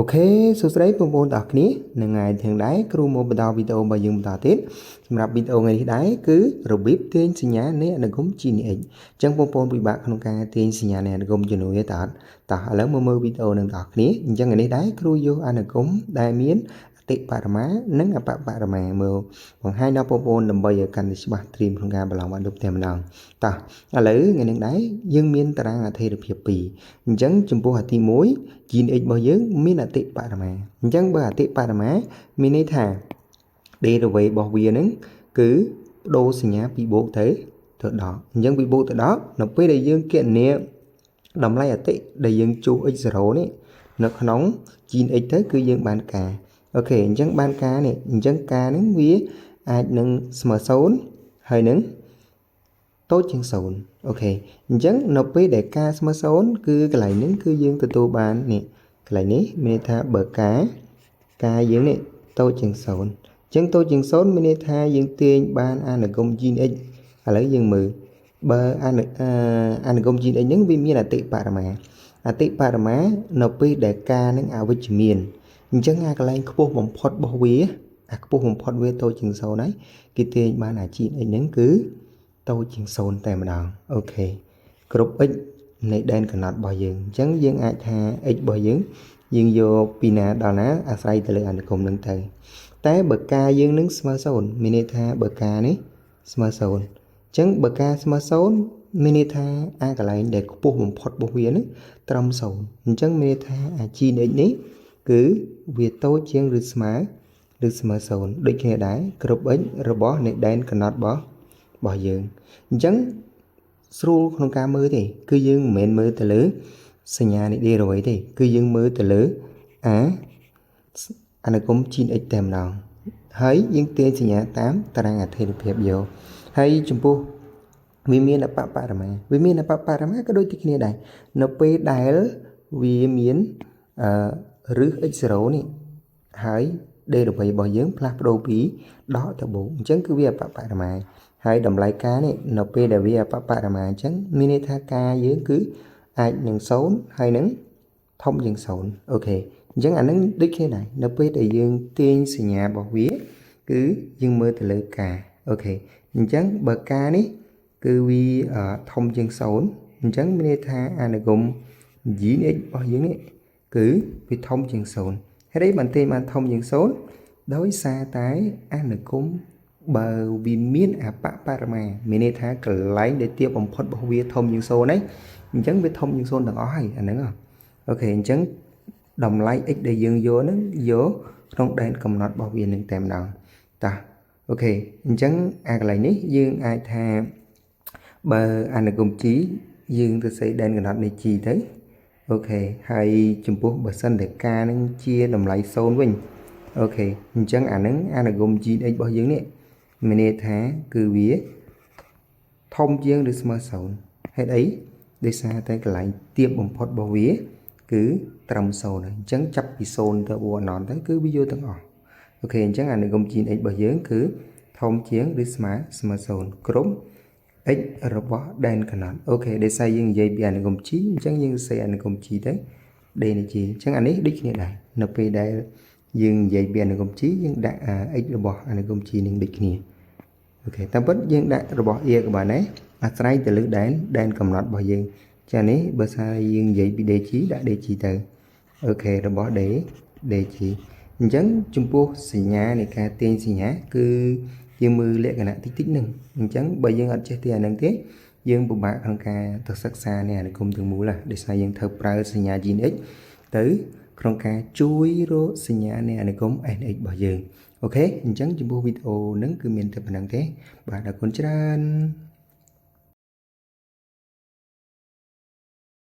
អូខេសួស្តីបងប្អូនទាំងអស់គ្នានឹងថ្ងៃទាំងដែរគ្រូមកបន្តវីដេអូរបស់យើងបន្តទៀតសម្រាប់វីដេអូថ្ងៃនេះដែរគឺរបៀបទាញសញ្ញានៃអនុគម GNX អញ្ចឹងបងប្អូនពិបាកក្នុងការទាញសញ្ញានៃអនុគមជំនួយតើតោះឥឡូវមកមើលវីដេអូនឹងទាំងអស់គ្នាអញ្ចឹងថ្ងៃនេះដែរគ្រូយកអនុគមដែលមានអតិបរមានិងអបបរមាមើលបង្ហាញដល់បងប្អូនដើម្បីឲ្យកាន់តែច្បាស់ត្រៀមក្នុងការបន្លំអនុតែម្ដងតោះឥឡូវថ្ងៃនេះដែរយើងមានតារាងអធិរភាព2អញ្ចឹងចំពោះទី1 GNX របស់យើងមានអតិបរមាអញ្ចឹងបើអតិបរមាមានន័យថា derivative របស់វានឹងគឺបដូរសញ្ញាពីបូកទៅ10អញ្ចឹងពីបូកទៅ10នៅពេលដែលយើងគណនាតម្លៃអតិដែលយើងជួស x0 នេះនៅក្នុង GNX ទៅគឺយើងបានការអូខេអញ្ចឹងបានការនេះអញ្ចឹងការនឹងវាអាចនឹងស្មើ0ហើយនឹងតូចជាង0អូខេអញ្ចឹងនៅពេលដែលការស្មើ0គឺកន្លែងនេះគឺយើងទទួលបាននេះកន្លែងនេះមានន័យថាបើការយើងនេះតូចជាង0អញ្ចឹងតូចជាង0មានន័យថាយើងទាញបានអានុគម GNX ឥឡូវយើងមើលបើអានុគម GNX ហ្នឹងវាមានអតិបរមានៅពេលដែលការនឹងអវិជ្ជមានអញ្ចឹងអាកន្លែងខ្ពស់បំផុតរបស់វាខ្ពស់បំផុតវាតូចជាង0ហើយគេទាញបានអា GNX ហ្នឹងគឺតូចជាង0តែម្ដងអូខេគ្រប់ x នៃដែនកំណត់របស់យើងអញ្ចឹងយើងអាចថា x របស់យើងយកពីណាដល់ណាអាស្រ័យទៅលើអនុគមនឹងទៅតែបើការយើងនឹងស្មើ0មានន័យថាបើការនេះស្មើ0អញ្ចឹងបើការស្មើ0មានន័យថាអាកន្លែងដែលខ្ពស់បំផុតរបស់វានឹងត្រឹម0អញ្ចឹងមានន័យថាអា GNX នេះគឺវាតូចជាងឬស្មើ0ដូចគ្នាដែរគ្រប់ x របស់នៃដែនកំណត់របស់យើងអញ្ចឹងស្រួលក្នុងការមើលទេគឺយើងមិនមែនមើលទៅលើសញ្ញានៃ derivative ទេគឺយើងមើលទៅលើអនុគម GNX តែម្ដងហើយយើងទាញសញ្ញាតាមតារាងអធិរភាពយកហើយចំពោះវាមានអបបរមាក៏ដូចតែគ្នាដែរនៅពេលដែលវាមានរឹស x0 នេះហើយ derivative របស់យើងផ្លាស់ប្ដូរពីដកទៅបូកអញ្ចឹងគឺវាអបបរមាហើយតម្លៃការនេះនៅពេលដែលវាអបបរមាអញ្ចឹងមានន័យថាការយើងគឺអាចនឹង0ហើយនឹងធំជាង0អូខេអញ្ចឹងអានឹងដូចគ្នាដែរនៅពេលដែលយើងទាញសញ្ញារបស់វាគឺយើងមើលទៅលើការអូខេអញ្ចឹងបើការនេះគឺវាធំជាង0អញ្ចឹងមានន័យថាអនុគម GNX របស់យើងនេះគឺវាធំជាង0ហេតុអីបានទាញបានធំជាង0ដោយសារតែអនុគមបើវាមានអបបរមាមានន័យថាកន្លែងដែលទាបបំផុតរបស់វាធំជាង0ហ្នឹងអញ្ចឹងវាធំជាង0ទាំងអស់ហើយអាហ្នឹងអូខេអញ្ចឹងតម្លៃ x ដែលយើងយកហ្នឹងយកក្នុងដែនកំណត់របស់វានឹងតែម្ដងតោះអូខេអញ្ចឹងអាកន្លែងនេះយើងអាចថាបើអនុគម G យើងទៅសេដែនកំណត់នៃ G ទៅអូខេហើយចំពោះបើសិនតែការនឹងជាតម្លៃ0វិញអូខេអញ្ចឹងអានឹងអនុគម GNX របស់យើងនេះមានន័យថាគឺវាធំជាងឬស្មើ0ហេតុអីដោយសារតែកន្លែងទាបបំផុតរបស់វាគឺត្រឹម0ហើយអញ្ចឹងចាប់ពី0ទៅអនន្តទៅគឺវាយកទាំងអស់អូខេអញ្ចឹងអនុគម GNX របស់យើងគឺធំជាងឬស្មើ0គ្រប់ x របស់ដែនកំណត់អូខេដោយសារយើងនិយាយពីអនុគម G អញ្ចឹងយើងសេអនុគម G ទៅ D នៃ G អញ្ចឹងអានេះដូចគ្នាដែរនៅពេលដែលយើងនិយាយពីអនុគម G យើងដាក់ x របស់អនុគម G នឹងដូចគ្នាអូខេតាមពិតយើងដាក់របស់ A ក៏បានដែរអាស្រ័យទៅលើដែនកំណត់របស់យើងចានេះបើសិនយើងនិយាយពី DG ដាក់ DG ទៅអូខេរបស់ DG អញ្ចឹងចំពោះសញ្ញានៃការទាញសញ្ញាគឺយើងមើលលក្ខណៈតិចហ្នឹងអញ្ចឹងបើយើងអត់ចេះទីអាហ្នឹងទេយើងពិបាកក្នុងការទៅសិក្សានៃអនុគមទាំងមូលដោយសារយើងត្រូវប្រើសញ្ញា GNX ទៅក្នុងការជួយរកសញ្ញានៃអនុគម NX របស់យើងអូខេអញ្ចឹងចំពោះវីដេអូហ្នឹងគឺមានតែប៉ុណ្្នឹងទេបាទអរគុណច្រើន